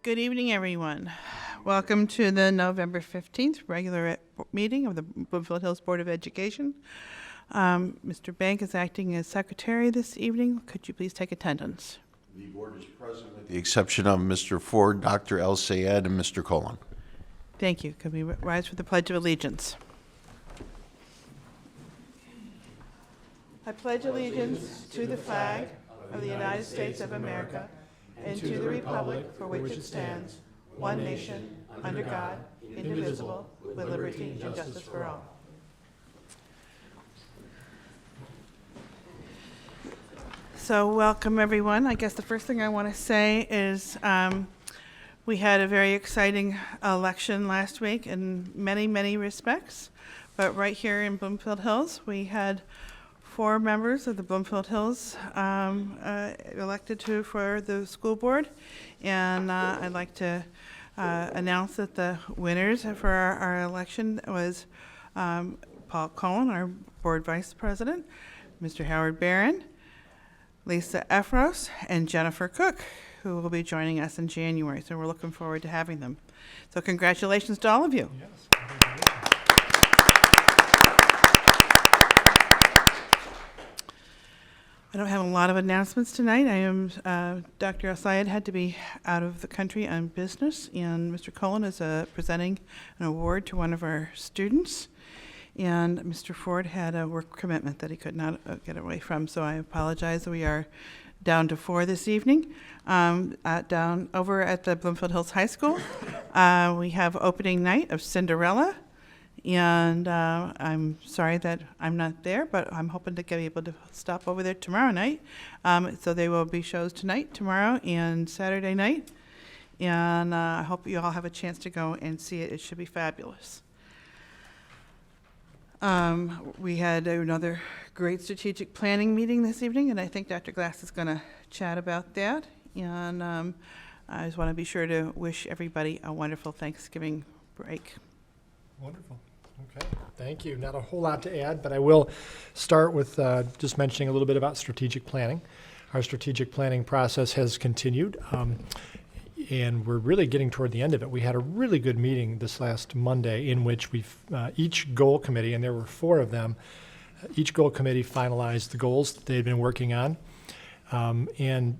Good evening, everyone. Welcome to the November 15th regular meeting of the Bloomfield Hills Board of Education. Mr. Bank is acting as secretary this evening. Could you please take attendance? The board is present with the exception of Mr. Ford, Dr. El Sayed, and Mr. Colon. Thank you. Could we rise for the Pledge of Allegiance? I pledge allegiance to the flag of the United States of America and to the republic for which it stands, one nation, under God, indivisible, with liberty and justice for all. So welcome, everyone. I guess the first thing I want to say is we had a very exciting election last week in many, many respects. But right here in Bloomfield Hills, we had 4 members of the Bloomfield Hills elected for the school board. And I'd like to announce that the winners for our election was Paul Cullen, our board vice president, Mr. Howard Barron, Lisa Efros, and Jennifer Cook, who will be joining us in January. So we're looking forward to having them. So congratulations to all of you. Yes. I don't have a lot of announcements tonight. Dr. El Sayed had to be out of the country on business, and Mr. Cullen is presenting an award to one of our students. And Mr. Ford had a work commitment that he could not get away from, so I apologize. We are down to 4 this evening. Down over at the Bloomfield Hills High School, we have opening night of Cinderella. And I'm sorry that I'm not there, but I'm hoping to be able to stop over there tomorrow night. So there will be shows tonight, tomorrow, and Saturday night. And I hope you all have a chance to go and see it. It should be fabulous. We had another great strategic planning meeting this evening, and I think Dr. Glass is going to chat about that. And I just want to be sure to wish everybody a wonderful Thanksgiving break. Wonderful. Okay, thank you. Not a whole lot to add, but I will start with just mentioning a little bit about strategic planning. Our strategic planning process has continued, and we're really getting toward the end of it. We had a really good meeting this last Monday in which each goal committee, and there were 4 of them, each goal committee finalized the goals that they had been working on, and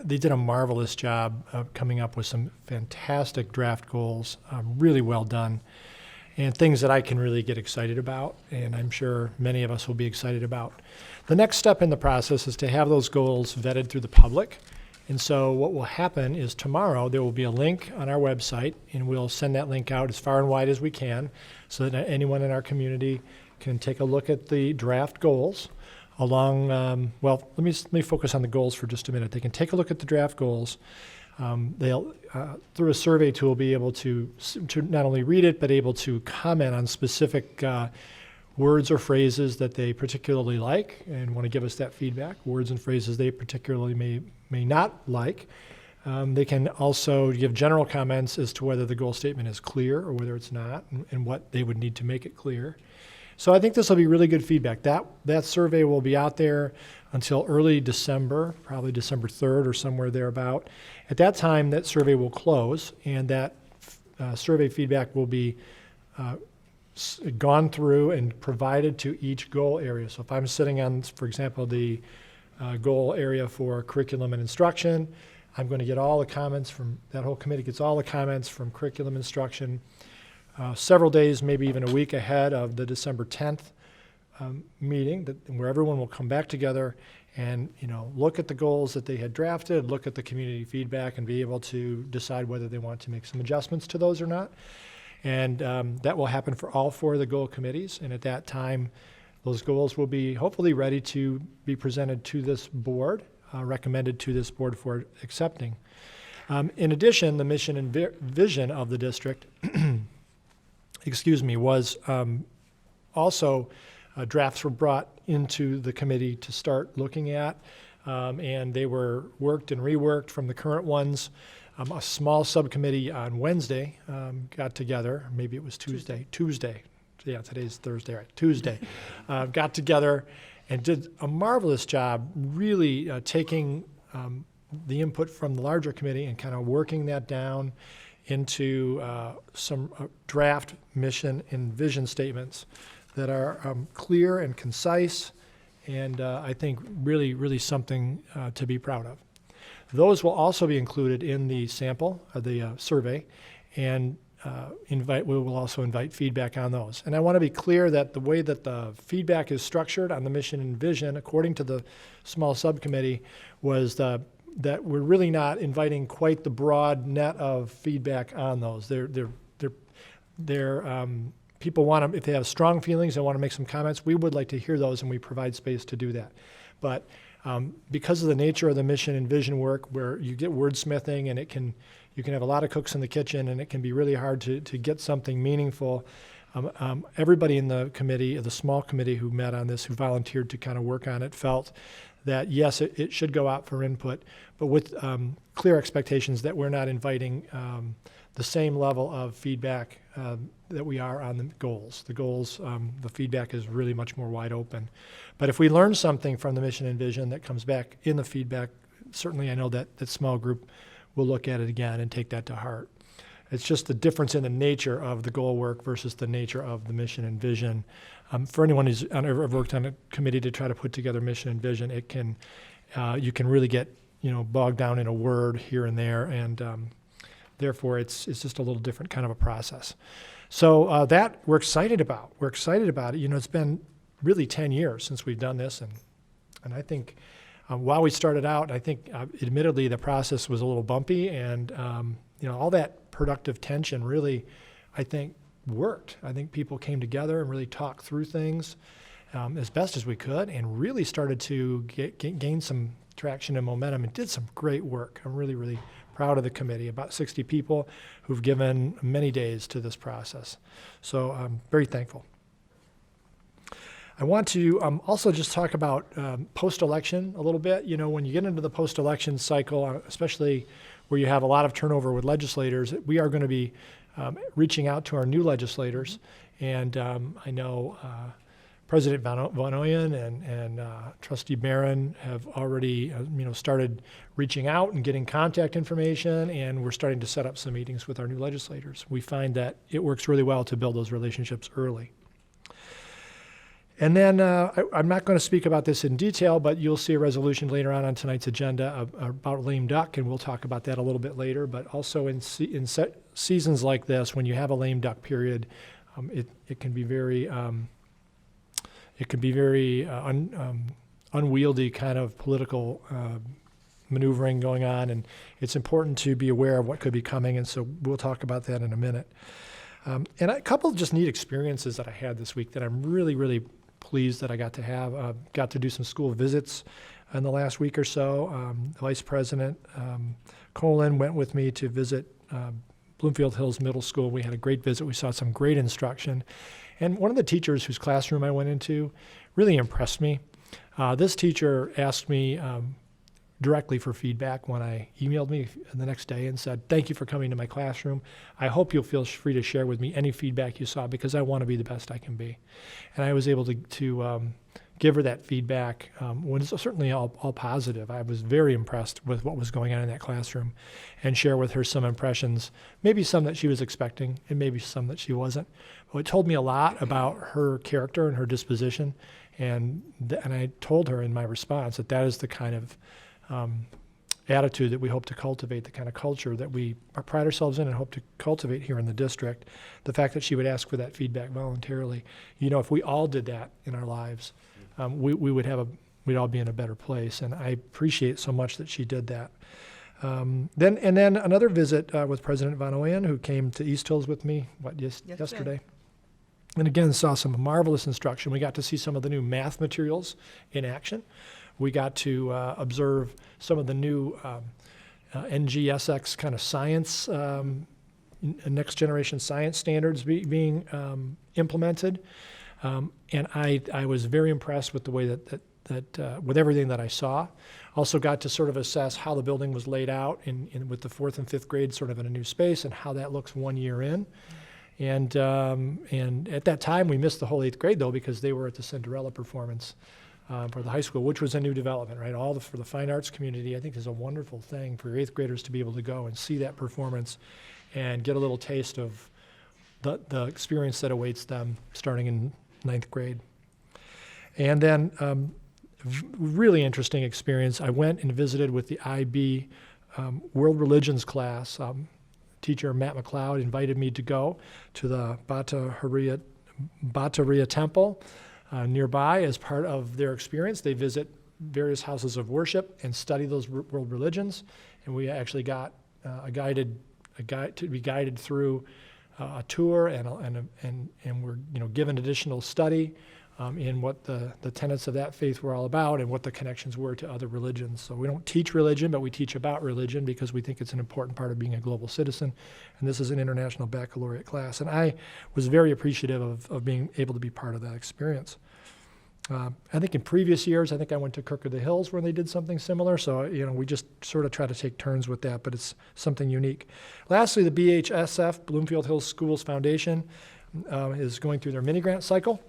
they did a marvelous job of coming up with some fantastic draft goals, really well done. And things that I can really get excited about, and I'm sure many of us will be excited about. The next step in the process is to have those goals vetted through the public. And so what will happen is tomorrow there will be a link on our website, and we'll send that link out as far and wide as we can so that anyone in our community can take a look at the draft goals along, well, let me focus on the goals for just a minute. They can take a look at the draft goals. They'll, through a survey tool, be able to not only read it, but able to comment on specific words or phrases that they particularly like and want to give us that feedback, words and phrases they particularly may not like. They can also give general comments as to whether the goal statement is clear or whether it's not, and what they would need to make it clear. So I think this will be really good feedback. That survey will be out there until early December, probably December 3rd or somewhere thereabout. At that time, that survey will close, and that survey feedback will be gone through and provided to each goal area. So if I'm sitting on, for example, the goal area for curriculum and instruction, I'm going to get all the comments from, that whole committee gets all the comments from curriculum instruction several days, maybe even a week ahead of the December 10th meeting, where everyone will come back together and look at the goals that they had drafted, look at the community feedback, and be able to decide whether they want to make some adjustments to those or not. And that will happen for all 4 of the goal committees. And at that time, those goals will be hopefully ready to be presented to this board, recommended to this board for accepting. In addition, the mission and vision of the district was also drafts were brought into the committee to start looking at, and they were worked and reworked from the current ones. A small subcommittee on Wednesday got together, maybe it was Tuesday. Yeah, today's Thursday, right? Tuesday. Got together and did a marvelous job really taking the input from the larger committee and kind of working that down into some draft mission and vision statements that are clear and concise, and I think really, really something to be proud of. Those will also be included in the sample of the survey, and we will also invite feedback on those. And I want to be clear that the way that the feedback is structured on the mission and vision, according to the small subcommittee, was that we're really not inviting quite the broad net of feedback on those. People want to, if they have strong feelings, they want to make some comments, we would like to hear those, and we provide space to do that. But because of the nature of the mission and vision work, where you get wordsmithing, and you can have a lot of cooks in the kitchen, and it can be really hard to get something meaningful. Everybody in the committee, the small committee who met on this, who volunteered to kind of work on it, felt that yes, it should go out for input, but with clear expectations that we're not inviting the same level of feedback that we are on the goals. The goals, the feedback is really much more wide open. But if we learn something from the mission and vision that comes back in the feedback, certainly I know that small group will look at it again and take that to heart. It's just the difference in the nature of the goal work versus the nature of the mission and vision. For anyone who's ever worked on a committee to try to put together mission and vision, it can you can really get bogged down in a word here and there, and therefore it's just a little different kind of a process. So that we're excited about. We're excited about it. It's been really 10 years since we've done this, and I think while we started out, I think admittedly the process was a little bumpy, and all that productive tension really, I think, worked. I think people came together and really talked through things as best as we could, and really started to gain some traction and momentum, and did some great work. I'm really, really proud of the committee, about 60 people who've given many days to this process. So I'm very thankful. I want to also just talk about post-election a little bit. When you get into the post-election cycle, especially where you have a lot of turnover with legislators, we are going to be reaching out to our new legislators. And I know President Van Oyen and Trustee Barron have already started reaching out and getting contact information, and we're starting to set up some meetings with our new legislators. We find that it works really well to build those relationships early. And then I'm not going to speak about this in detail, but you'll see a resolution later on tonight's agenda about lame duck, and we'll talk about that a little bit later. But also in seasons like this, when you have a lame duck period, it can be very unwieldy kind of political maneuvering going on, and it's important to be aware of what could be coming. And so we'll talk about that in a minute. And a couple of just neat experiences that I had this week that I'm really, really pleased that I got to have. Got to do some school visits in the last week or so. Vice President Colin went with me to visit Bloomfield Hills Middle School. We had a great visit. We saw some great instruction. And one of the teachers whose classroom I went into really impressed me. This teacher asked me directly for feedback when I emailed me the next day and said, "Thank you for coming to my classroom. I hope you'll feel free to share with me any feedback you saw, because I want to be the best I can be." And I was able to give her that feedback. Was certainly all positive. I was very impressed with what was going on in that classroom, and share with her some impressions, maybe some that she was expecting and maybe some that she wasn't. But it told me a lot about her character and her disposition, and I told her in my response that is the kind of attitude that we hope to cultivate, the kind of culture that we pride ourselves in and hope to cultivate here in the district. The fact that she would ask for that feedback voluntarily, if we all did that in our lives, we'd all be in a better place. And I appreciate so much that she did that. Then another visit with President Van Oyen, who came to East Hills with me yesterday. And again, saw some marvelous instruction. We got to see some of the new math materials in action. We got to observe some of the new NGSX kind of science, next generation science standards being implemented. And I was very impressed with the way that with everything that I saw. Also got to sort of assess how the building was laid out with the 4th and 5th grade sort of in a new space, and how that looks 1 year in. And at that time, we missed the whole 8th grade, though, because they were at the Cinderella performance for the high school, which was a new development, right? For the fine arts community, I think is a wonderful thing for 8th graders to be able to go and see that performance and get a little taste of the experience that awaits them starting in 9th grade. And then really interesting experience. I went and visited with the IB World Religions class. Teacher Matt McLeod invited me to go to the Bhattacharya Temple nearby as part of their experience. They visit various houses of worship and study those world religions. And we actually got to be guided through a tour, and we're given additional study in what the tenets of that faith were all about and what the connections were to other religions. So we don't teach religion, but we teach about religion because we think it's an important part of being a global citizen. And this is an international baccalaureate class. And I was very appreciative of being able to be part of that experience. I think in previous years, I think I went to Kirk of the Hills where they did something similar. So, we just sort of try to take turns with that, but it's something unique. Lastly, the BHSF, Bloomfield Hills Schools Foundation, is going through their mini grant cycle.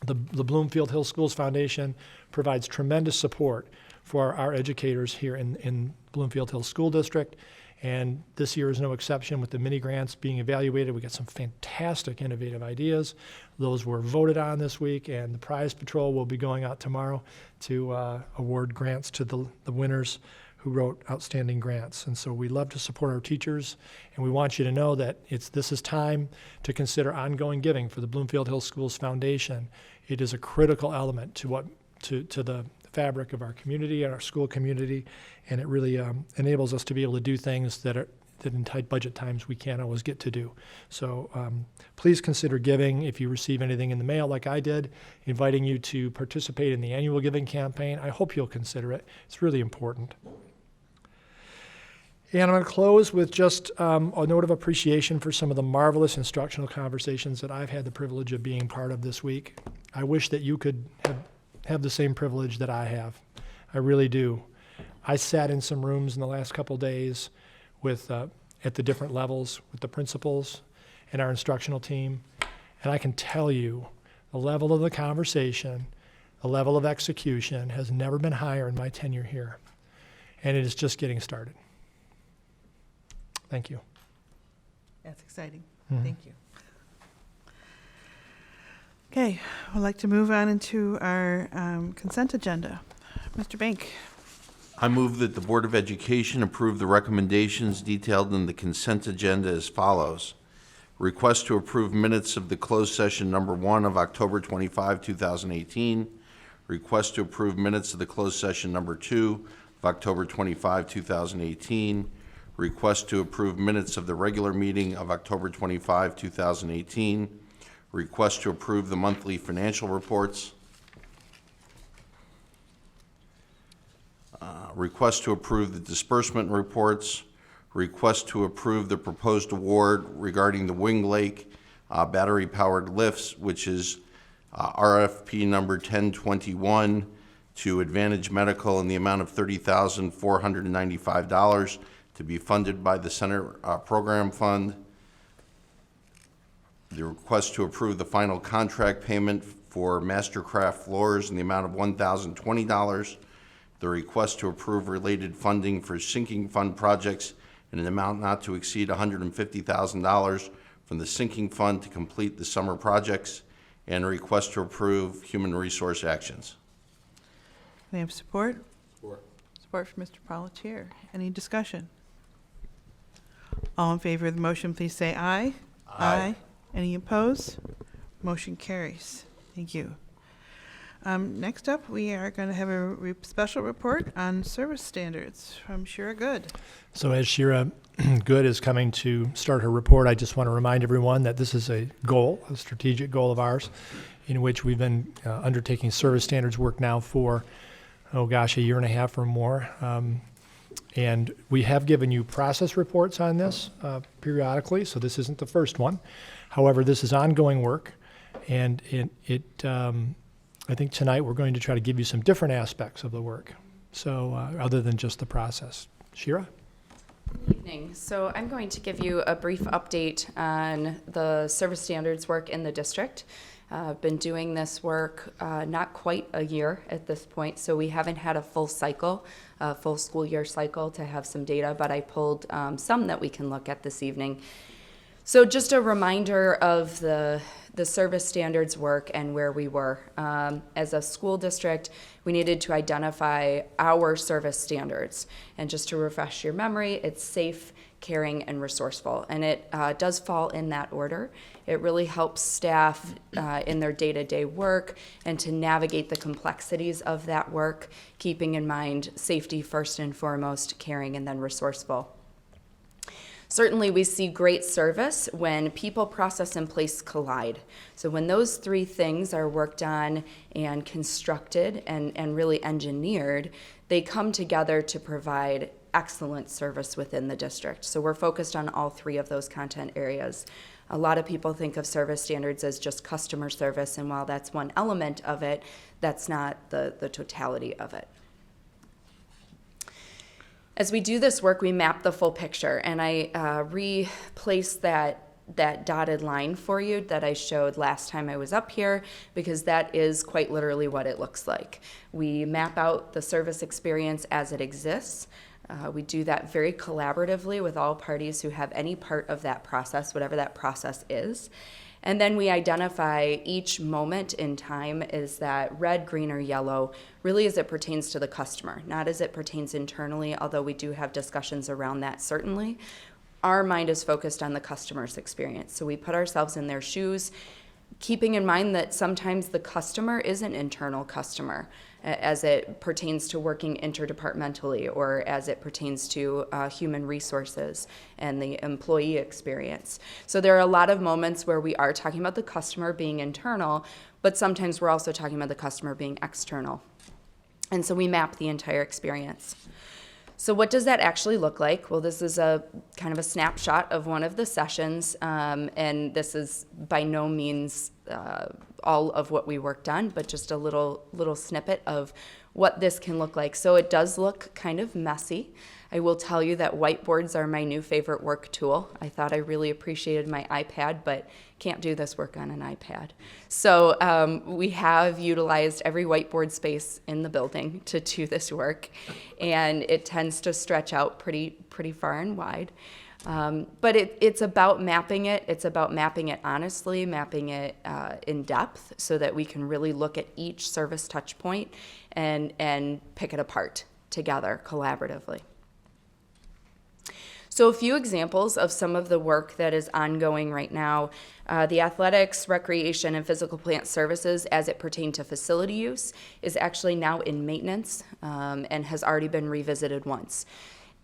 The Bloomfield Hills Schools Foundation provides tremendous support for our educators here in Bloomfield Hills School District. And this year is no exception with the mini grants being evaluated. We got some fantastic innovative ideas. Those were voted on this week, and the prize patrol will be going out tomorrow to award grants to the winners who wrote outstanding grants. And so we love to support our teachers, and we want you to know that this is time to consider ongoing giving for the Bloomfield Hills Schools Foundation. It is a critical element to the fabric of our community and our school community, and it really enables us to be able to do things that in tight budget times we can't always get to do. So please consider giving. If you receive anything in the mail like I did, inviting you to participate in the annual giving campaign, I hope you'll consider it. It's really important. And I'm going to close with just a note of appreciation for some of the marvelous instructional conversations that I've had the privilege of being part of this week. I wish that you could have the same privilege that I have. I really do. I sat in some rooms in the last couple days with at the different levels with the principals and our instructional team, and I can tell you the level of the conversation, the level of execution has never been higher in my tenure here, and it is just getting started. Thank you. That's exciting. Mhm. Thank you. Okay, I'd like to move on into our consent agenda. Mr. Bank. I move that the Board of Education approve the recommendations detailed in the consent agenda as follows. Request to approve minutes of the closed session number 1 of October 25, 2018. Request to approve minutes of the closed session number 2 of October 25, 2018. Request to approve minutes of the regular meeting of October 25, 2018. Request to approve the monthly financial reports. Request to approve the disbursement reports. Request to approve the proposed award regarding the Wing Lake battery-powered lifts, which is RFP number 1021 to Advantage Medical in the amount of $30,495 to be funded by the Center Program Fund. The request to approve the final contract payment for Mastercraft floors in the amount of $1,020. The request to approve related funding for sinking fund projects in an amount not to exceed $150,000 from the sinking fund to complete the summer projects, and a request to approve human resource actions. Can I have support? Support. Support from Mr. Pelletier. Any discussion? All in favor of the motion, please say aye. Aye. Any opposed? Motion carries. Thank you. Next up, we are going to have a special report on service standards from Shira Good. So as Shira Good is coming to start her report, I just want to remind everyone that this is a goal, a strategic goal of ours, in which we've been undertaking service standards work now for, a year and a half or more. And we have given you process reports on this periodically, so this isn't the first one. However, this is ongoing work, and I think tonight we're going to try to give you some different aspects of the work, so other than just the process. Shira? Good evening. So I'm going to give you a brief update on the service standards work in the district. Been doing this work not quite a year at this point, so we haven't had a full cycle, a full school year cycle to have some data, but I pulled some that we can look at this evening. So just a reminder of the service standards work and where we were. As a school district, we needed to identify our service standards. And just to refresh your memory, it's safe, caring, and resourceful. And it does fall in that order. It really helps staff in their day-to-day work and to navigate the complexities of that work, keeping in mind safety first and foremost, caring, and then resourceful. Certainly, we see great service when people, process, and place collide. So when those three things are worked on and constructed and really engineered, they come together to provide excellent service within the district. So we're focused on all three of those content areas. A lot of people think of service standards as just customer service, and while that's one element of it, that's not the totality of it. As we do this work, we map the full picture, and I replaced that dotted line for you that I showed last time I was up here, because that is quite literally what it looks like. We map out the service experience as it exists. We do that very collaboratively with all parties who have any part of that process, whatever that process is. And then we identify each moment in time is that red, green, or yellow, really as it pertains to the customer, not as it pertains internally, although we do have discussions around that certainly. Our mind is focused on the customer's experience. So we put ourselves in their shoes, keeping in mind that sometimes the customer is an internal customer as it pertains to working interdepartmentally or as it pertains to human resources and the employee experience. So there are a lot of moments where we are talking about the customer being internal, but sometimes we're also talking about the customer being external. And so we map the entire experience. So what does that actually look like? Well, this is a kind of a snapshot of one of the sessions, and this is by no means all of what we worked on, but just a little snippet of what this can look like. So it does look kind of messy. I will tell you that whiteboards are my new favorite work tool. I thought I really appreciated my iPad, but can't do this work on an iPad. So we have utilized every whiteboard space in the building to do this work, and it tends to stretch out pretty far and wide. But it's about mapping it. It's about mapping it honestly, mapping it in depth so that we can really look at each service touch point and pick it apart together collaboratively. So a few examples of some of the work that is ongoing right now. The athletics, recreation, and physical plant services as it pertained to facility use is actually now in maintenance and has already been revisited once.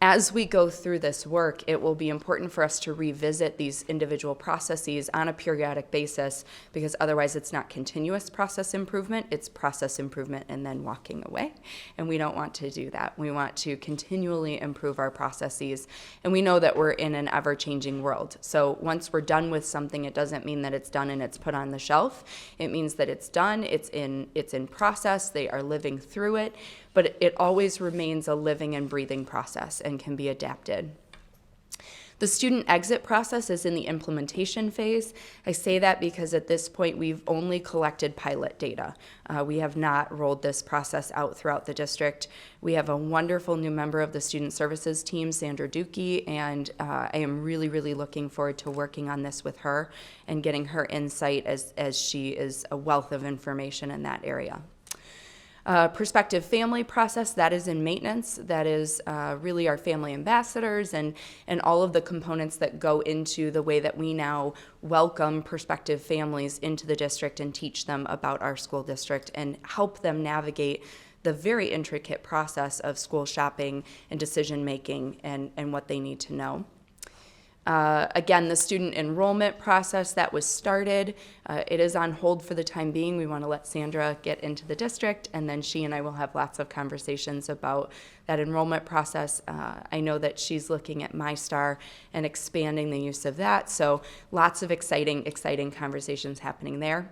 As we go through this work, it will be important for us to revisit these individual processes on a periodic basis, because otherwise it's not continuous process improvement, it's process improvement and then walking away. And we don't want to do that. We want to continually improve our processes. And we know that we're in an ever-changing world. So once we're done with something, it doesn't mean that it's done and it's put on the shelf. It means that it's done, it's in process, they are living through it. But it always remains a living and breathing process and can be adapted. The student exit process is in the implementation phase. I say that because at this point we've only collected pilot data. We have not rolled this process out throughout the district. We have a wonderful new member of the student services team, Sandra Dukey, and I am really looking forward to working on this with her and getting her insight as she is a wealth of information in that area. Prospective family process, that is in maintenance. That is really our family ambassadors and all of the components that go into the way that we now welcome prospective families into the district and teach them about our school district and help them navigate the very intricate process of school shopping and decision making and what they need to know. Again, the student enrollment process that was started, it is on hold for the time being. We want to let Sandra get into the district, and then she and I will have lots of conversations about that enrollment process. I know that she's looking at MyStar and expanding the use of that, so lots of exciting conversations happening there.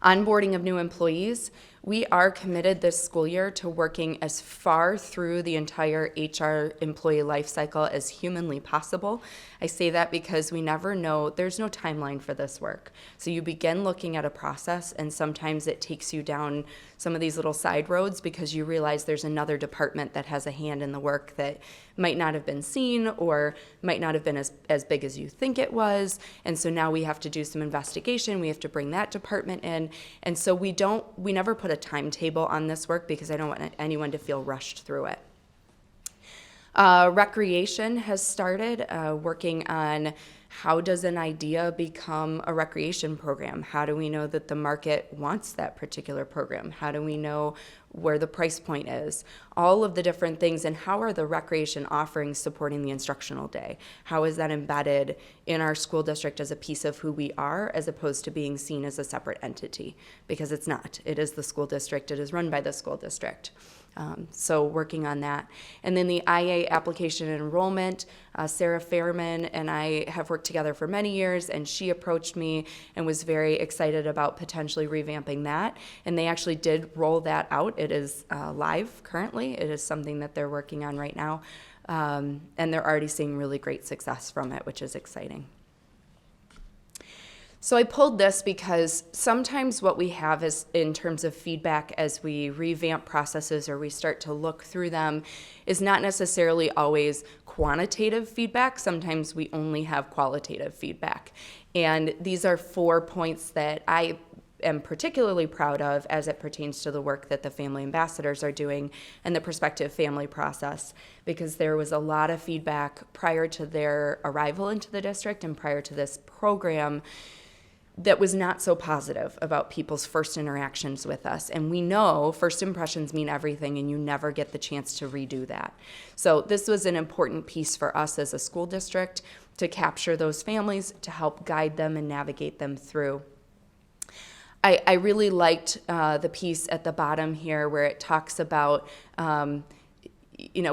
Onboarding of new employees. We are committed this school year to working as far through the entire HR employee life cycle as humanly possible. I say that because we never know, there's no timeline for this work. So you begin looking at a process, and sometimes it takes you down some of these little side roads because you realize there's another department that has a hand in the work that might not have been seen or might not have been as big as you think it was. And so now we have to do some investigation. We have to bring that department in. And so we never put a timetable on this work because I don't want anyone to feel rushed through it. Recreation has started working on how does an idea become a recreation program? How do we know that the market wants that particular program? How do we know where the price point is? All of the different things, and how are the recreation offerings supporting the instructional day? How is that embedded in our school district as a piece of who we are, as opposed to being seen as a separate entity? Because it's not. It is the school district. It is run by the school district. So working on that. And then the IA application and enrollment, Sarah Fairman and I have worked together for many years, and she approached me and was very excited about potentially revamping that. And they actually did roll that out. It is live currently. It is something that they're working on right now. And they're already seeing really great success from it, which is exciting. So I pulled this because sometimes what we have is in terms of feedback as we revamp processes or we start to look through them is not necessarily always quantitative feedback. Sometimes we only have qualitative feedback. And these are 4 points that I am particularly proud of as it pertains to the work that the family ambassadors are doing and the prospective family process, because there was a lot of feedback prior to their arrival into the district and prior to this program that was not so positive about people's first interactions with us. And we know first impressions mean everything, and you never get the chance to redo that. So this was an important piece for us as a school district to capture those families, to help guide them and navigate them through. I really liked the piece at the bottom here where it talks about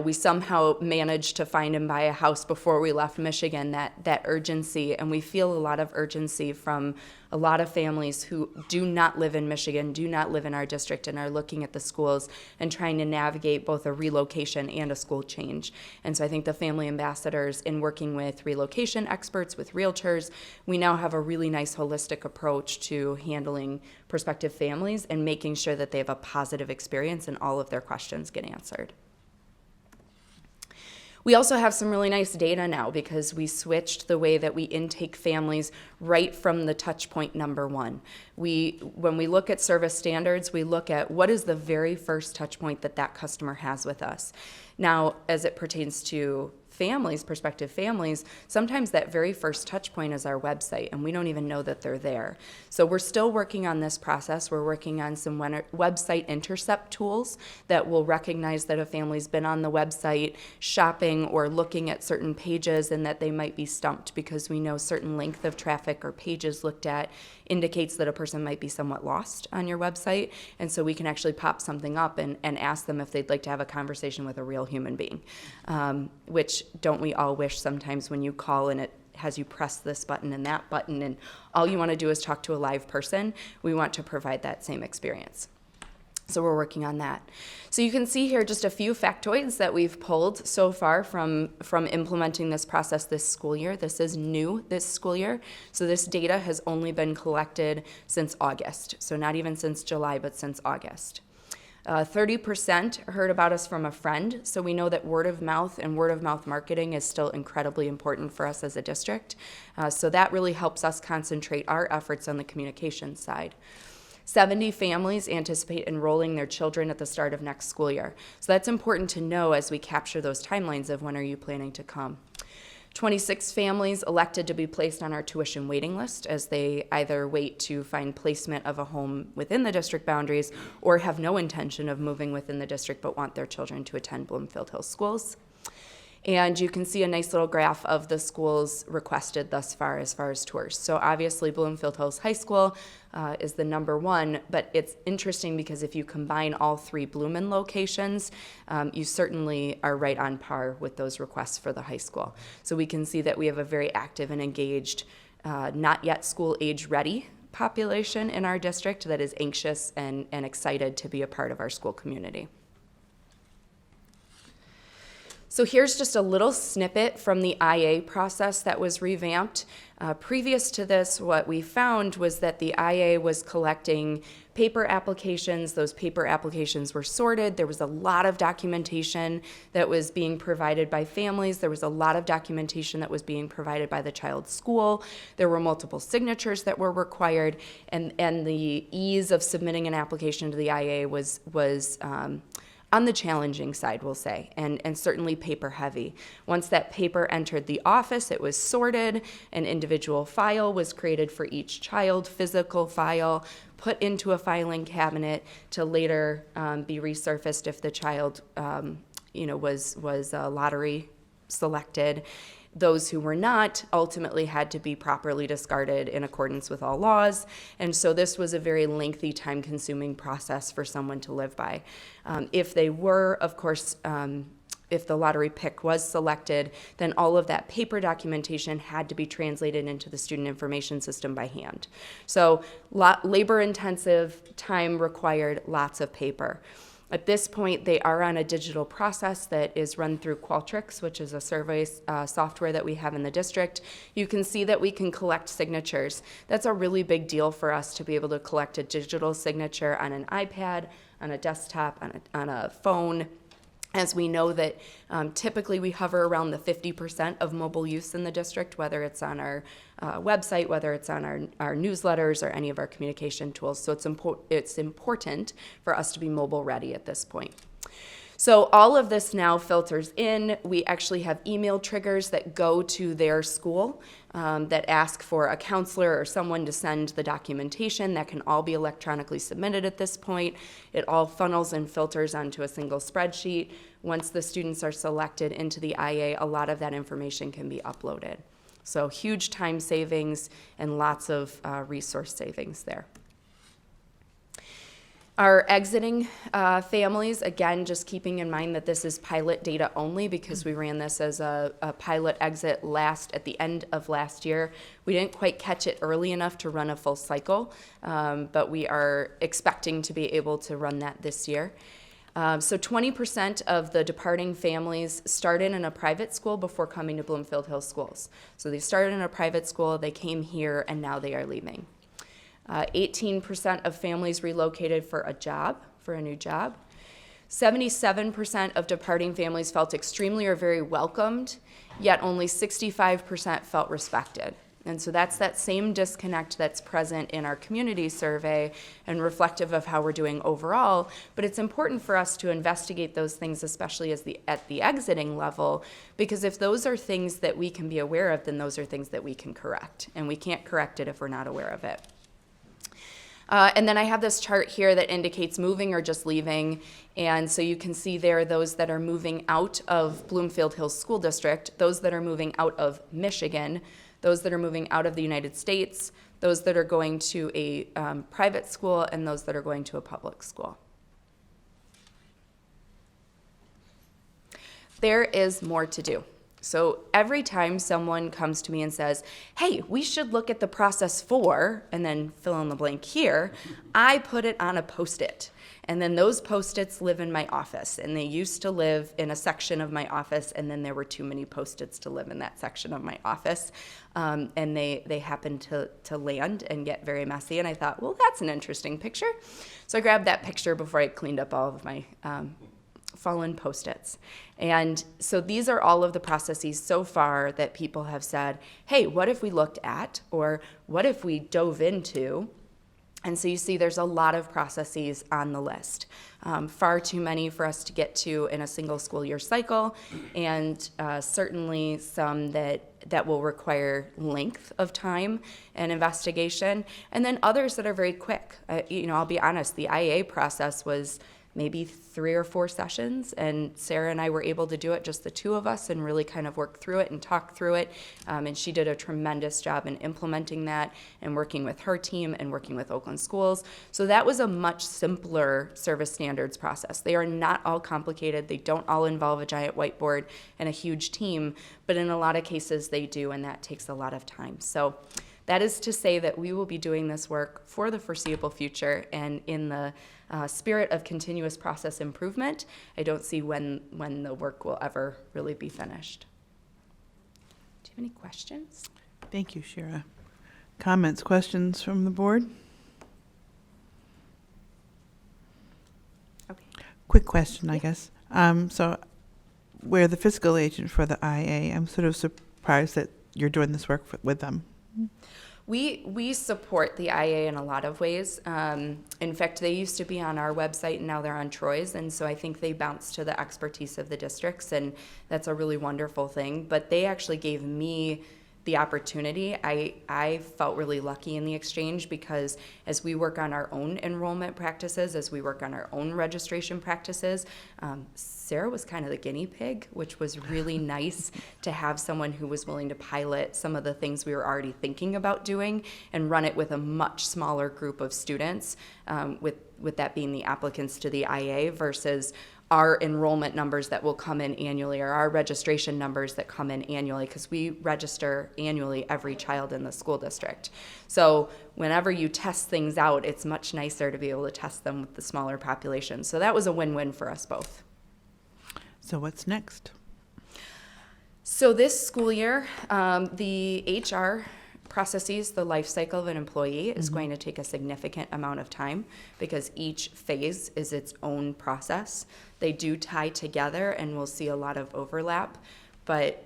we somehow managed to find and buy a house before we left Michigan, that urgency. And we feel a lot of urgency from a lot of families who do not live in Michigan, do not live in our district, and are looking at the schools and trying to navigate both a relocation and a school change. And so I think the family ambassadors, in working with relocation experts, with realtors, we now have a really nice holistic approach to handling prospective families and making sure that they have a positive experience and all of their questions get answered. We also have some really nice data now because we switched the way that we intake families right from the touch point number one. When we look at service standards, we look at what is the very first touch point that customer has with us. Now, as it pertains to families, prospective families, sometimes that very first touch point is our website, and we don't even know that they're there. So we're still working on this process. We're working on some website intercept tools that will recognize that a family's been on the website shopping or looking at certain pages and that they might be stumped because we know certain length of traffic or pages looked at indicates that a person might be somewhat lost on your website. And so we can actually pop something up and ask them if they'd like to have a conversation with a real human being, which don't we all wish sometimes when you call and it has you press this button and that button and all you want to do is talk to a live person. We want to provide that same experience. So we're working on that. So you can see here just a few factoids that we've pulled so far from implementing this process this school year. This is new this school year. So this data has only been collected since August. So not even since July, but since August. 30% heard about us from a friend. So we know that word of mouth and word of mouth marketing is still incredibly important for us as a district. So that really helps us concentrate our efforts on the communication side. 70 families anticipate enrolling their children at the start of next school year. So that's important to know as we capture those timelines of when are you planning to come. 26 families elected to be placed on our tuition waiting list as they either wait to find placement of a home within the district boundaries or have no intention of moving within the district but want their children to attend Bloomfield Hills schools. And you can see a nice little graph of the schools requested thus far as tours. So obviously Bloomfield Hills High School is the number one, but it's interesting because if you combine all three Bloomin locations, you certainly are right on par with those requests for the high school. So we can see that we have a very active and engaged, not yet school age ready population in our district that is anxious and excited to be a part of our school community. So here's just a little snippet from the IA process that was revamped. Previous to this, what we found was that the IA was collecting paper applications. Those paper applications were sorted. There was a lot of documentation that was being provided by families. There was a lot of documentation that was being provided by the child's school. There were multiple signatures that were required, and the ease of submitting an application to the IA was on the challenging side, we'll say, and certainly paper heavy. Once that paper entered the office, it was sorted. An individual file was created for each child, physical file, put into a filing cabinet to later be resurfaced if the child was lottery selected. Those who were not ultimately had to be properly discarded in accordance with all laws. And so this was a very lengthy, time-consuming process for someone to live by. If they were, of course, if the lottery pick was selected, then all of that paper documentation had to be translated into the student information system by hand. So labor-intensive, time required, lots of paper. At this point, they are on a digital process that is run through Qualtrics, which is a survey software that we have in the district. You can see that we can collect signatures. That's a really big deal for us to be able to collect a digital signature on an iPad, on a desktop, on a phone. As we know that typically we hover around the 50% of mobile use in the district, whether it's on our website, whether it's on our newsletters or any of our communication tools. So it's important for us to be mobile ready at this point. So all of this now filters in. We actually have email triggers that go to their school that ask for a counselor or someone to send the documentation. That can all be electronically submitted at this point. It all funnels and filters onto a single spreadsheet. Once the students are selected into the IA, a lot of that information can be uploaded. So huge time savings and lots of resource savings there. Our exiting families, again, just keeping in mind that this is pilot data only because we ran this as a pilot exit at the end of last year. We didn't quite catch it early enough to run a full cycle, but we are expecting to be able to run that this year. So 20% of the departing families started in a private school before coming to Bloomfield Hills Schools. So they started in a private school, they came here, and now they are leaving. 18% of families relocated for a new job. 77% of departing families felt extremely or very welcomed, yet only 65% felt respected. And so that's that same disconnect that's present in our community survey and reflective of how we're doing overall. But it's important for us to investigate those things, especially at the exiting level, because if those are things that we can be aware of, then those are things that we can correct. And we can't correct it if we're not aware of it. And then I have this chart here that indicates moving or just leaving. And so you can see there those that are moving out of Bloomfield Hills School District, those that are moving out of Michigan, those that are moving out of the United States, those that are going to a private school, and those that are going to a public school. There is more to do. So every time someone comes to me and says, hey, we should look at the process for, and then fill in the blank here, I put it on a Post-it. And then those Post-its live in my office. And they used to live in a section of my office, and then there were too many Post-its to live in that section of my office. And they happened to land and get very messy. And I thought, well, that's an interesting picture. So I grabbed that picture before I cleaned up all of my fallen Post-its. And so these are all of the processes so far that people have said, hey, what if we looked at, or what if we dove into? And so you see there's a lot of processes on the list. Far too many for us to get to in a single school year cycle, and certainly some that will require length of time and investigation, and then others that are very quick. I'll be honest, the IA process was maybe 3 or 4 sessions, and Sarah and I were able to do it, just the two of us, and really kind of work through it and talk through it. And she did a tremendous job in implementing that and working with her team and working with Oakland schools. So that was a much simpler service standards process. They are not all complicated. They don't all involve a giant whiteboard and a huge team, but in a lot of cases they do, and that takes a lot of time. So That is to say that we will be doing this work for the foreseeable future, and in the spirit of continuous process improvement, I don't see when the work will ever really be finished. Do you have any questions? Thank you, Shira. Comments, questions from the board? Okay. Quick question, I guess. So we're the fiscal agent for the IA. I'm sort of surprised that you're doing this work with them. We support the IA in a lot of ways. In fact, they used to be on our website, and now they're on Troy's, and so I think they bounce to the expertise of the districts, and that's a really wonderful thing. But they actually gave me the opportunity. I felt really lucky in the exchange, because as we work on our own enrollment practices, as we work on our own registration practices, Sarah was kind of the guinea pig, which was really nice to have someone who was willing to pilot some of the things we were already thinking about doing and run it with a much smaller group of students, with that being the applicants to the IA versus our enrollment numbers that will come in annually, or our registration numbers that come in annually, because we register annually every child in the school district. So whenever you test things out, it's much nicer to be able to test them with the smaller population. So that was a win-win for us both. So what's next? So this school year, the HR processes, the life cycle of an employee is going to take a significant amount of time, because each phase is its own process. They do tie together, and we'll see a lot of overlap, but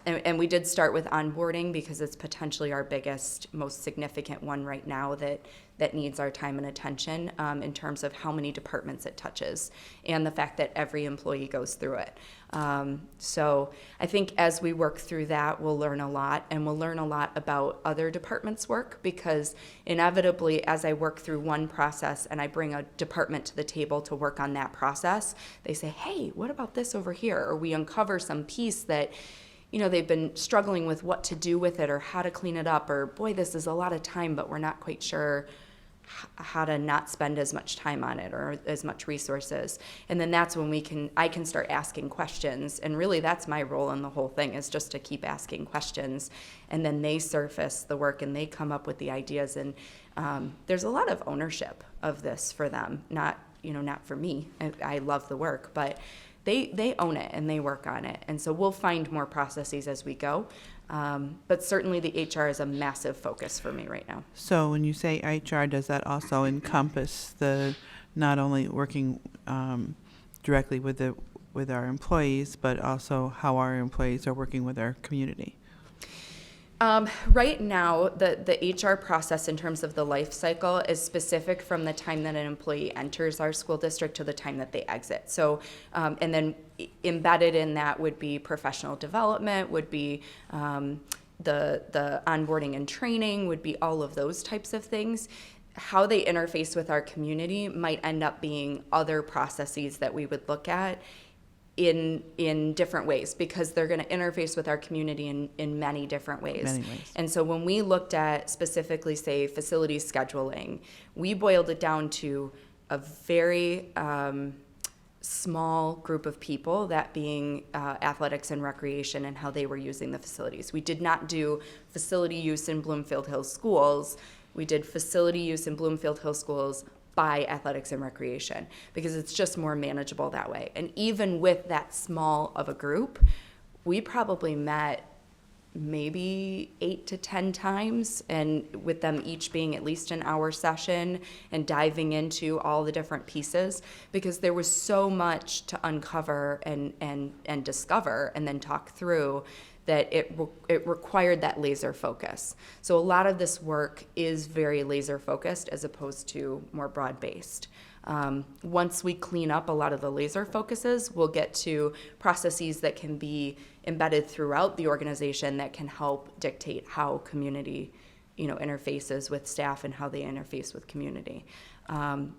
and we did start with onboarding, because it's potentially our biggest, most significant one right now that needs our time and attention, in terms of how many departments it touches and the fact that every employee goes through it. So I think as we work through that, we'll learn a lot, and we'll learn a lot about other departments' work, because inevitably, as I work through one process and I bring a department to the table to work on that process, they say, hey, what about this over here? Or we uncover some piece that, you know, they've been struggling with what to do with it or how to clean it up, or boy, this is a lot of time, but we're not quite sure how to not spend as much time on it or as much resources. And then that's when I can start asking questions. And really that's my role in the whole thing, is just to keep asking questions. And then they surface the work and they come up with the ideas. And there's a lot of ownership of this for them, not for me. I love the work, but they own it and they work on it. And so we'll find more processes as we go. But certainly the HR is a massive focus for me right now. So when you say HR, does that also encompass the not only working directly with our employees, but also how our employees are working with our community? Right now, the HR process in terms of the life cycle is specific from the time that an employee enters our school district to the time that they exit. So, and then embedded in that would be professional development, would be the onboarding and training, would be all of those types of things. How they interface with our community might end up being other processes that we would look at in different ways, because they're going to interface with our community in many different ways. And so when we looked at specifically, say, facilities scheduling, we boiled it down to a very small group of people, that being athletics and recreation and how they were using the facilities. We did not do facility use in Bloomfield Hills schools. We did facility use in Bloomfield Hills schools by athletics and recreation, because it's just more manageable that way. And even with that small of a group, we probably met maybe 8 to 10 times, and with them each being at least an hour session and diving into all the different pieces, because there was so much to uncover and discover and then talk through, that it required that laser focus. So a lot of this work is very laser focused as opposed to more broad based. Once we clean up a lot of the laser focuses, we'll get to processes that can be embedded throughout the organization that can help dictate how community, interfaces with staff and how they interface with community.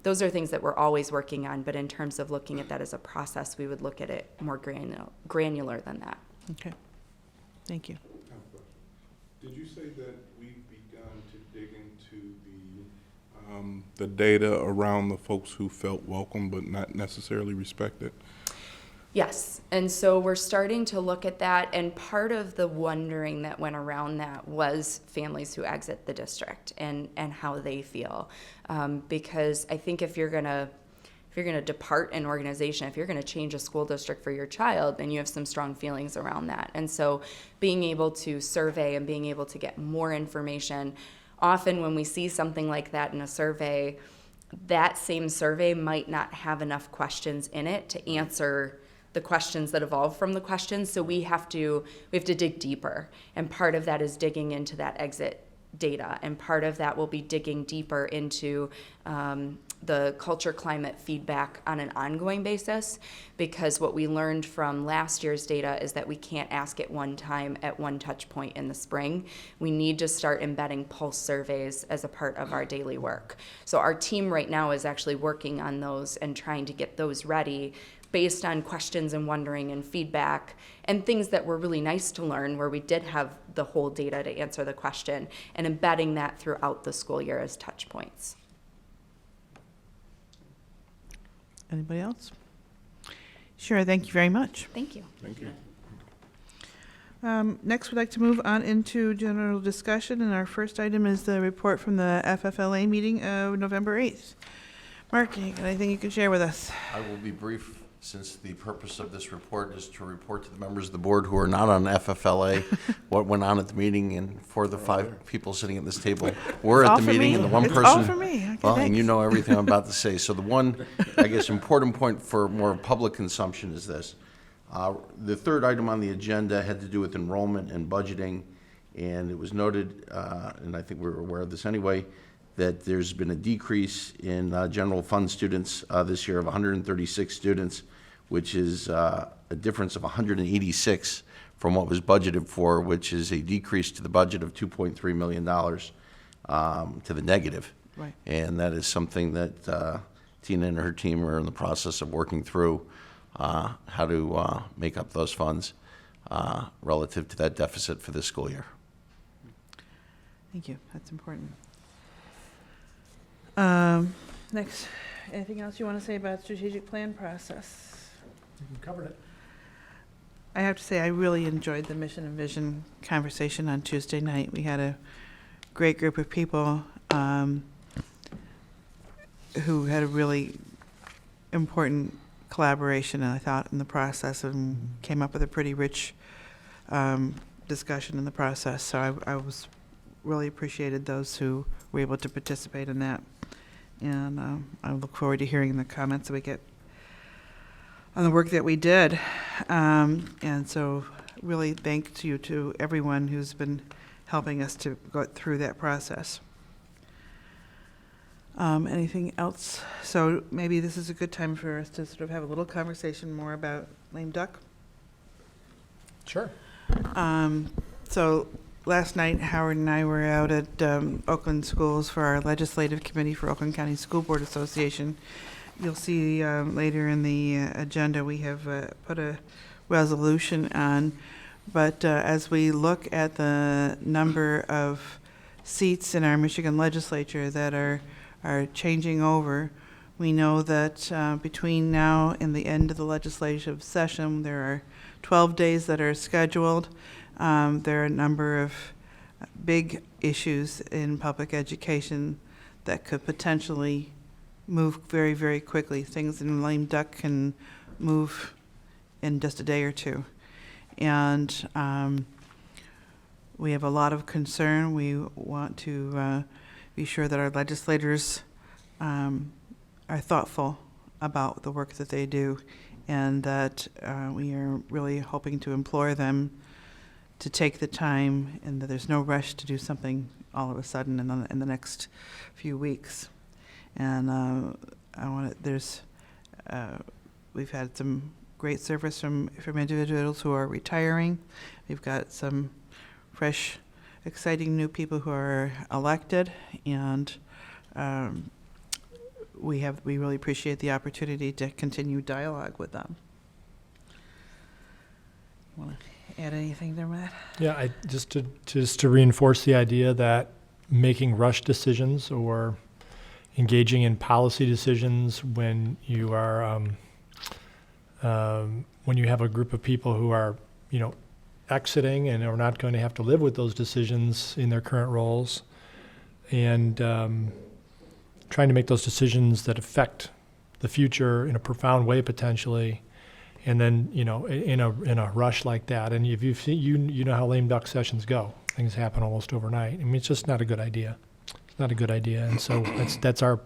Those are things that we're always working on, but in terms of looking at that as a process, we would look at it more granular than that. Okay. Thank you. Did you say that we've begun to dig into the data around the folks who felt welcome but not necessarily respected? Yes, and so we're starting to look at that, and part of the wondering that went around that was families who exit the district and how they feel. Because I think if you're gonna depart an organization, if you're gonna change a school district for your child, then you have some strong feelings around that. And so being able to survey and being able to get more information, often when we see something like that in a survey, that same survey might not have enough questions in it to answer the questions that evolve from the questions. So we have to dig deeper. And part of that is digging into that exit data. And part of that will be digging deeper into the culture climate feedback on an ongoing basis, because what we learned from last year's data is that we can't ask it one time at one touch point in the spring. We need to start embedding pulse surveys as a part of our daily work. So our team right now is actually working on those and trying to get those ready based on questions and wondering and feedback and things that were really nice to learn where we did have the whole data to answer the question, and embedding that throughout the school year as touch points. Anybody else? Sure, thank you very much. Thank you. Thank you. Next, we'd like to move on into general discussion, and our first item is the report from the FFLA meeting of November 8th. Mark, anything you can share with us? I will be brief, since the purpose of this report is to report to the members of the board who are not on FFLA what went on at the meeting, and for the 5 people sitting at this table were It's at all the for meeting, me. and the one It's person. all for me. Okay, Well, and you thanks. know everything I'm about to say. So the one, I guess, important point for more public consumption is this. The third item on the agenda had to do with enrollment and budgeting, and it was noted, and I think we were aware of this anyway, that there's been a decrease in general fund students this year of 136 students, which is a difference of 186 from what was budgeted for, which is a decrease to the budget of $2.3 million to the negative. Right. And that is something that Tina and her team are in the process of working through, how to make up those funds relative to that deficit for this school year. Thank you, that's important. Next, anything else you want to say about strategic plan process? You covered it. I have to say, I really enjoyed the mission and vision conversation on Tuesday night. We had a great group of people who had a really important collaboration, I thought, in the process, and came up with a pretty rich discussion in the process. So I was really appreciated those who were able to participate in that. And I look forward to hearing the comments that we get on the work that we did. And so really thank you to everyone who's been helping us to go through that process. Anything else? So maybe this is a good time for us to sort of have a little conversation more about lame duck. Sure. So last night, Howard and I were out at Oakland Schools for our legislative committee for Oakland County School Board Association. You'll see later in the agenda we have put a resolution on, but as we look at the number of seats in our Michigan legislature that are changing over, we know that between now and the end of the legislative session, there are 12 days that are scheduled. There are a number of big issues in public education that could potentially move very, very quickly. Things in lame duck can move in just a day or two. And we have a lot of concern. We want to be sure that our legislators are thoughtful about the work that they do, and that we are really hoping to implore them to take the time, and that there's no rush to do something all of a sudden in the next few weeks. And we've had some great service from individuals who are retiring. We've got some fresh, exciting new people who are elected, and we really appreciate the opportunity to continue dialogue with them. Want to add anything there, Matt? Yeah, just to reinforce the idea that making rush decisions or engaging in policy decisions when you are when you have a group of people who are, exiting and are not going to have to live with those decisions in their current roles, and trying to make those decisions that affect the future in a profound way potentially, and then in a rush like that. And if you've seen, you know how lame duck sessions go. Things happen almost overnight. I mean, it's just not a good idea. It's not a good idea, and so that's our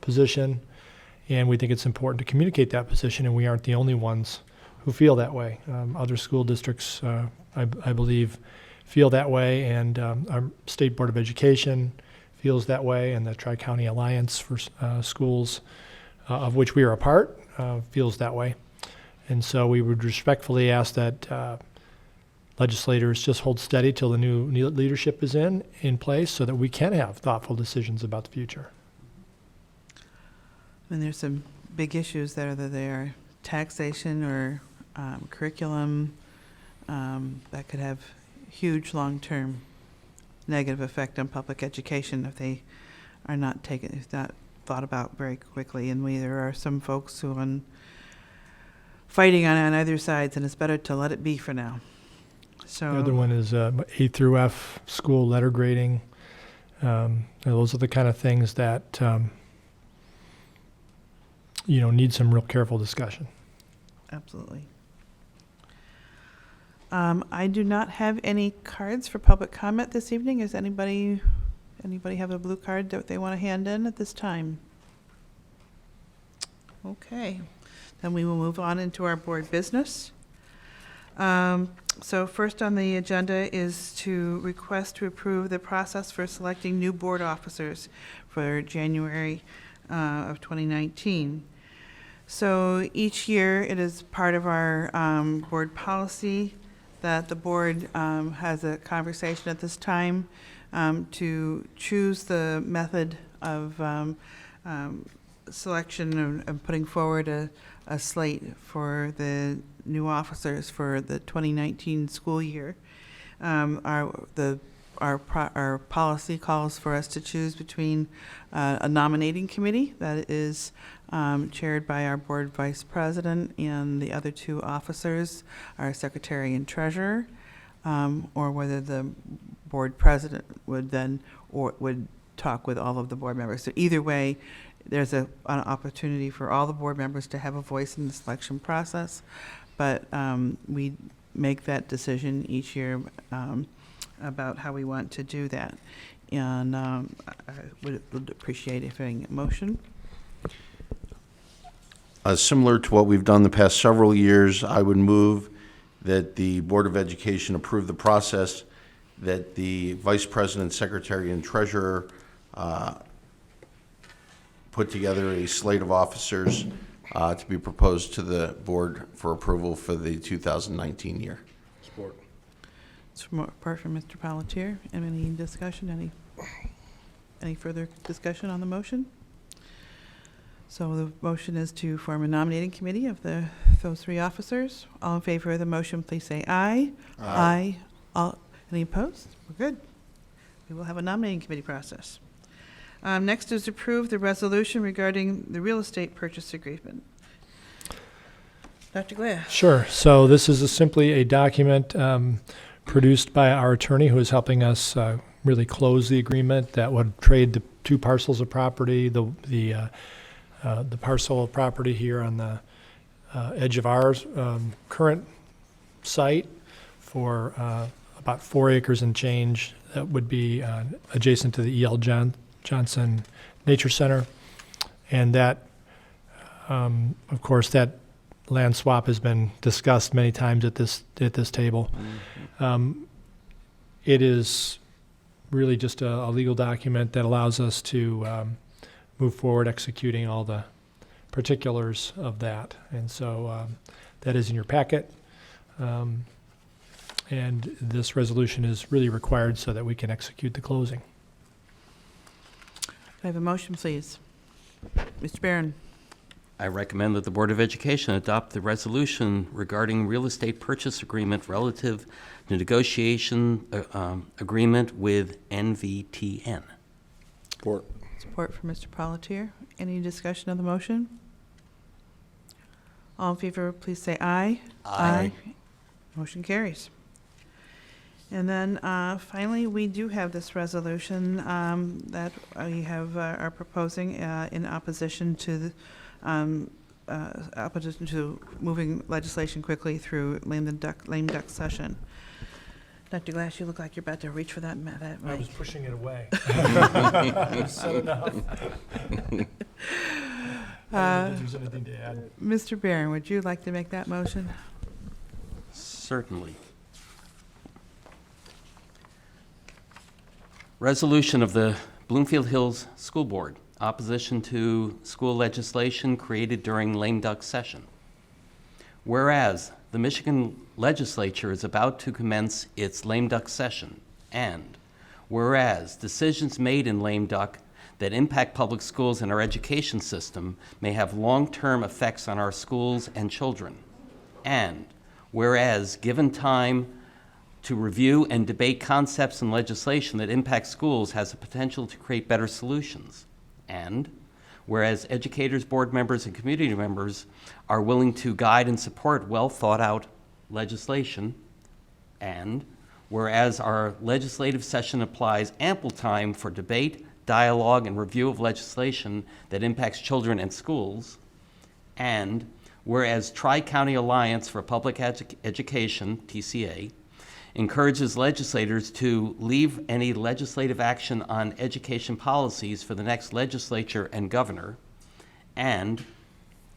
position, and we think it's important to communicate that position. And we aren't the only ones who feel that way. Other school districts, I believe, feel that way, and our State Board of Education feels that way, and the Tri-County Alliance for Schools, of which we are a part, feels that way. And so we would respectfully ask that legislators just hold steady till the new leadership is in place so that we can have thoughtful decisions about the future. And there's some big issues there, that they are taxation or curriculum that could have huge long-term negative effect on public education if they are not thought about very quickly. And there are some folks who are fighting on either sides, and it's better to let it be for now. So The other one is A through F school letter grading. Those are the kind of things that need some real careful discussion. Absolutely. I do not have any cards for public comment this evening. Is anybody have a blue card that they want to hand in at this time? Okay, then we will move on into our board business. So first on the agenda is to request to approve the process for selecting new board officers for January of 2019. So each year it is part of our board policy that the board has a conversation at this time to choose the method of selection and putting forward a slate for the new officers for the 2019 school year. Our policy calls for us to choose between a nominating committee that is chaired by our board vice president, and the other two officers, our secretary and treasurer, or whether the board president would talk with all of the board members. So either way, there's an opportunity for all the board members to have a voice in the selection process, but we make that decision each year about how we want to do that. And I would appreciate if a motion. Similar to what we've done the past several years, I would move that the Board of Education approve the process that the Vice President, Secretary, and Treasurer put together a slate of officers to be proposed to the board for approval for the 2019 year. Support. Support from Mr. Pelletier. Any discussion? Any further discussion on the motion? So the motion is to form a nominating committee of those three officers. All in favor of the motion, please say aye. Aye. Any opposed? We're good. We will have a nominating committee process. Next is approve the resolution regarding the real estate purchase agreement. Dr. Glass. Sure. So this is simply a document produced by our attorney who is helping us really close the agreement that would trade the two parcels of property, the parcel of property here on the edge of our current site for about 4 acres and change that would be adjacent to the E.L. Johnson Nature Center. And that, of course, that land swap has been discussed many times at this table. Mm-hmm. It is really just a legal document that allows us to move forward executing all the particulars of that. And so that is in your packet. And this resolution is really required so that we can execute the closing. I have a motion, please. Mr. Barron. I recommend that the Board of Education adopt the resolution regarding real estate purchase agreement relative to negotiation agreement with NVTN. Support. Support for Mr. Pelletier. Any discussion of the motion? All in favor, please say aye. Aye. Motion carries. And then finally, we do have this resolution that we are proposing in opposition to moving legislation quickly through lame duck session. Dr. Glass, you look like you're about to reach for that I mic. was pushing it away. I've said enough. I don't know if there's anything to add. Mr. Barron, would you like to make that motion? Certainly. Resolution of the Bloomfield Hills School Board, opposition to school legislation created during lame duck session. Whereas the Michigan legislature is about to commence its lame duck session, and whereas decisions made in lame duck that impact public schools and our education system may have long-term effects on our schools and children, and whereas given time to review and debate concepts and legislation that impact schools has the potential to create better solutions, and whereas educators, board members, and community members are willing to guide and support well-thought-out legislation, and whereas our legislative session applies ample time for debate, dialogue, and review of legislation that impacts children and schools, and whereas Tri-County Alliance for Public Education, TCA, encourages legislators to leave any legislative action on education policies for the next legislature and governor, and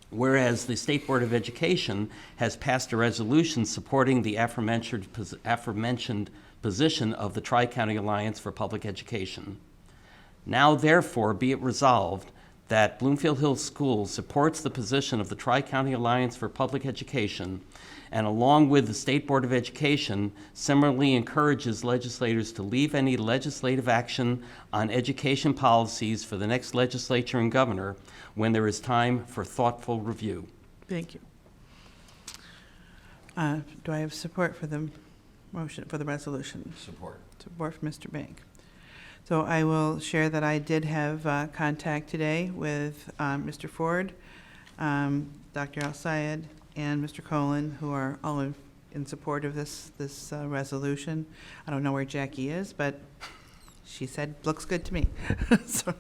whereas the State Board of Education has passed a resolution supporting the aforementioned position of the Tri-County Alliance for Public Education. Now therefore be it resolved that Bloomfield Hills Schools supports the position of the Tri-County Alliance for Public Education, and along with the State Board of Education, similarly encourages legislators to leave any legislative action on education policies for the next legislature and governor when there is time for thoughtful review. Thank you. Do I have support for the motion, for the resolution? Support. Support from Mr. Bank. So I will share that I did have contact today with Mr. Ford, Dr. Al-Sayed, and Mr. Colin, who are all in support of this resolution. I don't know where Jackie is, but she said, looks good to me. So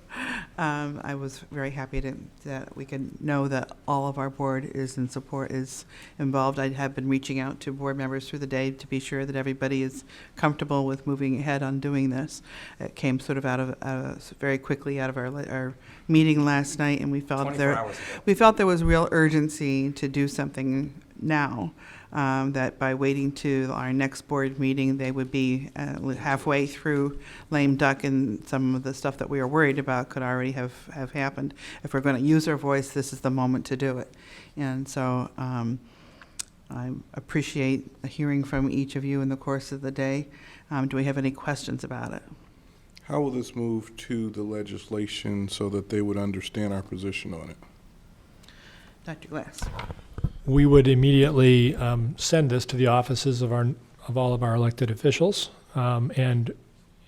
I was very happy that we could know that all of our board is in support, is involved. I have been reaching out to board members through the day to be sure that everybody is comfortable with moving ahead on doing this. It came sort of out of very quickly out of our meeting last night, and we felt there was real urgency to do something now. That by waiting to our next board meeting, they would be halfway through lame duck, and some of the stuff that we are worried about could already have happened. If we're going to use our voice, this is the moment to do it. And so I appreciate hearing from each of you in the course of the day. Do we have any questions about it? How will this move to the legislation so that they would understand our position on it? Dr. Glass. We would immediately send this to the offices of all of our elected officials, and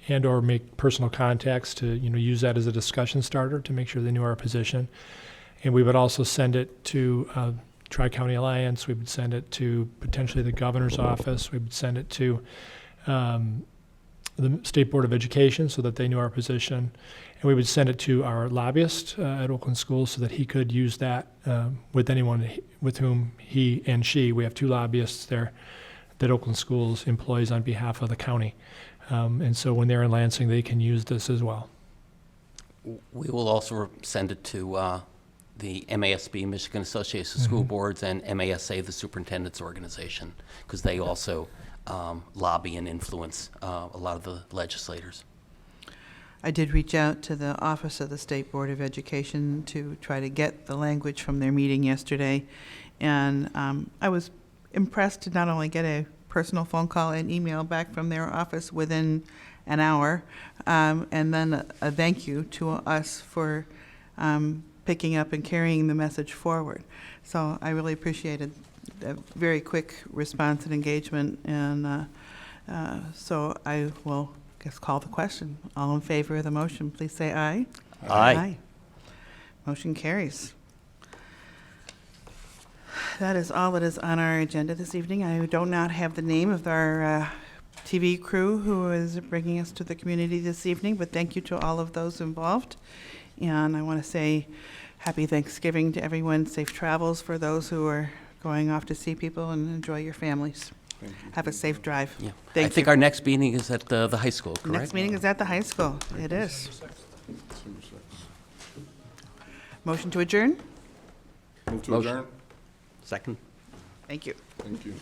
or make personal contacts to use that as a discussion starter to make sure they knew our position. And we would also send it to Tri-County Alliance. We would send it to potentially the governor's office. We would send it to the State Board of Education so that they knew our position. And we would send it to our lobbyist at Oakland Schools so that he could use that with anyone with whom he and she, we have two lobbyists there that Oakland Schools employs on behalf of the county. And so when they're in Lansing, they can use this as well. We will also send it to the MASB, Michigan Association of School Boards, and MASA, the Superintendent's organization, because they also lobby and influence a lot of the legislators. I did reach out to the Office of the State Board of Education to try to get the language from their meeting yesterday. And I was impressed to not only get a personal phone call and email back from their office within an hour, and then a thank you to us for picking up and carrying the message forward. So I really appreciated a very quick response and engagement. And so I will call the question. All in favor of the motion, please say aye. Aye. Motion carries. that is all that is on our agenda this evening. I do not have the name of our TV crew who is bringing us to the community this evening, but thank you to all of those involved. And I want to say happy Thanksgiving to everyone, safe travels for those who are going off to see people, and enjoy your families. Thank you. Have a safe drive. Yeah. I Thank think you. our next meeting is at the high school, correct? Next meeting is at the high school. It is. December 6th. Motion to adjourn? Move to Motion. adjourn? Second? Thank you. Thank you.